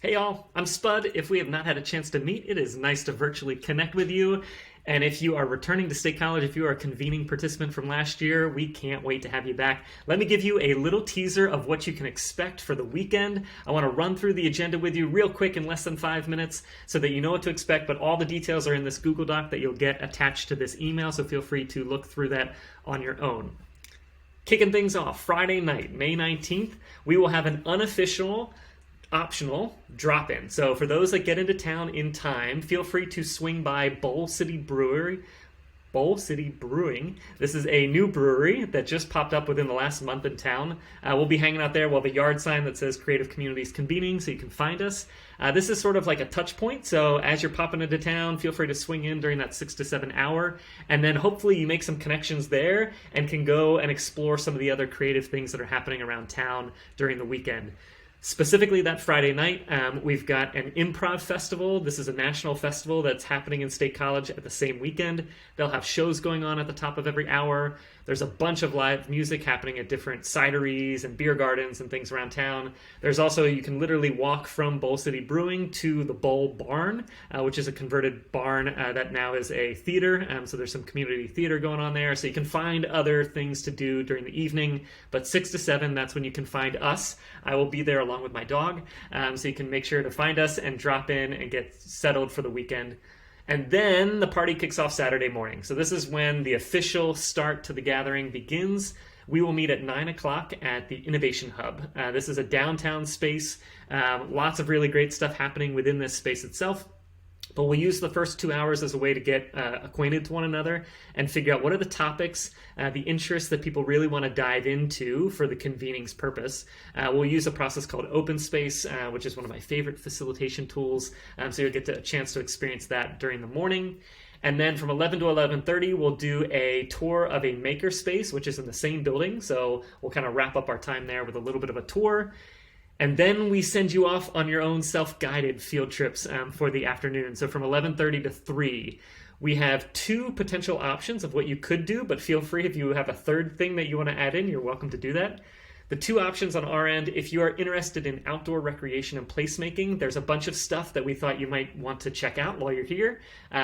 Hey y'all, I'm Spud. If we have not had a chance to meet, it is nice to virtually connect with you. And if you are returning to State College, if you are a convening participant from last year, we can't wait to have you back. Let me give you a little teaser of what you can expect for the weekend. I want to run through the agenda with you real quick in less than 5 minutes so that you know what to expect, but all the details are in this Google Doc that you'll get attached to this email, so feel free to look through that on your own. Kicking things off, Friday night, May 19th, we will have an unofficial optional drop in. So for those that get into town in time, feel free to swing by Bowl City Brewery. Bowl City Brewing. This is a new brewery that just popped up within the last month in town. We'll be hanging out there. We'll have a yard sign that says Creative Communities Convening, so you can find us. This is sort of like a touch point, so as you're popping into town, feel free to swing in during that 6 to 7 hour, and then hopefully you make some connections there and can go and explore some of the other creative things that are happening around town during the weekend. Specifically, that Friday night, we've got an improv festival. This is a national festival that's happening in State College at the same weekend. They'll have shows going on at the top of every hour. There's a bunch of live music happening at different cideries and beer gardens and things around town. There's also, you can literally walk from Bowl City Brewing to the Bowl Barn, which is a converted barn that now is a theater. So there's some community theater going on there. So you can find other things to do during the evening. But 6 to 7, that's when you can find us. I will be there along with my dog. So you can make sure to find us and drop in and get settled for the weekend. And then the party kicks off Saturday morning. So this is when the official start to the gathering begins. We will meet at 9 o'clock at the Innovation Hub. This is a downtown space. Lots of really great stuff happening within this space itself. But we'll use the first 2 hours as a way to get acquainted to one another and figure out what are the topics, the interests that people really want to dive into for the convening's purpose. We'll use a process called Open Space, which is one of my favorite facilitation tools. So you'll get a chance to experience that during the morning. And then from 11 to 11:30, we'll do a tour of a makerspace, which is in the same building. So we'll kind of wrap up our time there with a little bit of a tour. And then we send you off on your own self-guided field trips for the afternoon. So from 11:30 to 3, we have 2 potential options of what you could do, but feel free if you have a third thing that you want to add in, you're welcome to do that. The 2 options on our end, if you are interested in outdoor recreation and placemaking, there's a bunch of stuff that we thought you might want to check out while you're here.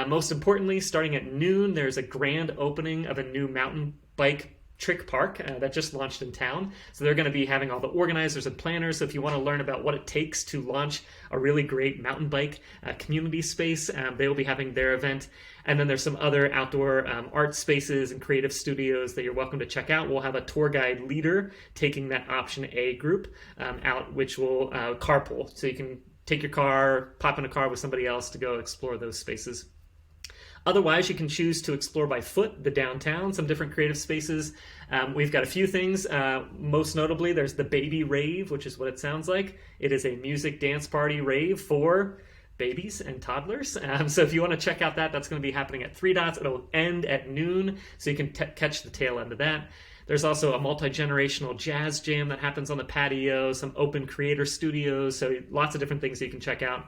Most importantly, starting at noon, there's a grand opening of a new mountain bike Trick Park that just launched in town. So they're going to be having all the organizers and planners. So if you want to learn about what it takes to launch a really great mountain bike community space, they will be having their event. And then there's some other outdoor art spaces and creative studios that you're welcome to check out. We'll have a tour guide leader taking that option A group out, which will carpool. So you can take your car, pop in a car with somebody else to go explore those spaces. Otherwise, you can choose to explore by foot the downtown, some different creative spaces. We've got a few things. Most notably, there's the Baby Rave, which is what it sounds like. It is a music dance party rave for babies and toddlers. So if you want to check out that, that's going to be happening at 3 dots. It'll end at noon, so you can catch the tail end of that. There's also a multi-generational jazz jam that happens on the patio, some open creator studios, so lots of different things that you can check out.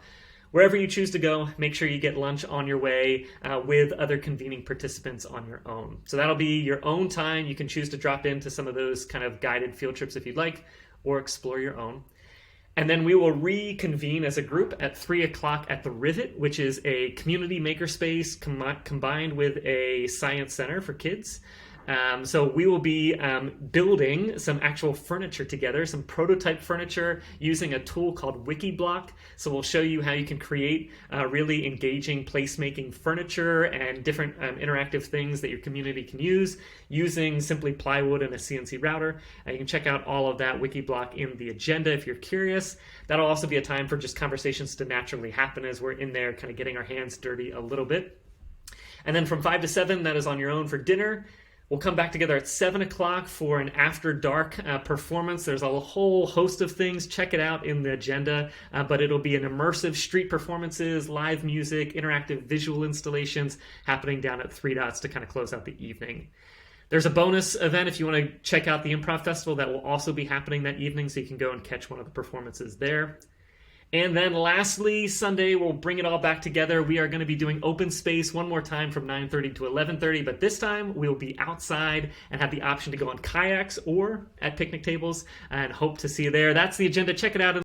Wherever you choose to go, make sure you get lunch on your way with other convening participants on your own. So that'll be your own time. You can choose to drop into some of those kind of guided field trips if you'd like, or explore your own. And then we will reconvene as a group at 3 o'clock at the Rivet, which is a community makerspace combined with a science center for kids. So we will be building some actual furniture together, some prototype furniture using a tool called Wikiblock. So we'll show you how you can create really engaging placemaking furniture and different interactive things that your community can use using simply plywood and a CNC router. You can check out all of that Wikiblock in the agenda if you're curious. That'll also be a time for just conversations to naturally happen as we're in there kind of getting our hands dirty a little bit. And then from 5 to 7, that is on your own for dinner. We'll come back together at 7 o'clock for an after dark performance. There's a whole host of things. Check it out in the agenda. But it'll be an immersive street performances, live music, interactive visual installations happening down at 3 dots to kind of close out the evening. There's a bonus event if you want to check out the Improv Festival that will also be happening that evening, so you can go and catch one of the performances there. And then lastly, Sunday, we'll bring it all back together. We are going to be doing open space one more time from 9:30 to 11:30, but this time we'll be outside and have the option to go on kayaks or at picnic tables, and hope to see you there. That's the agenda. Check it out.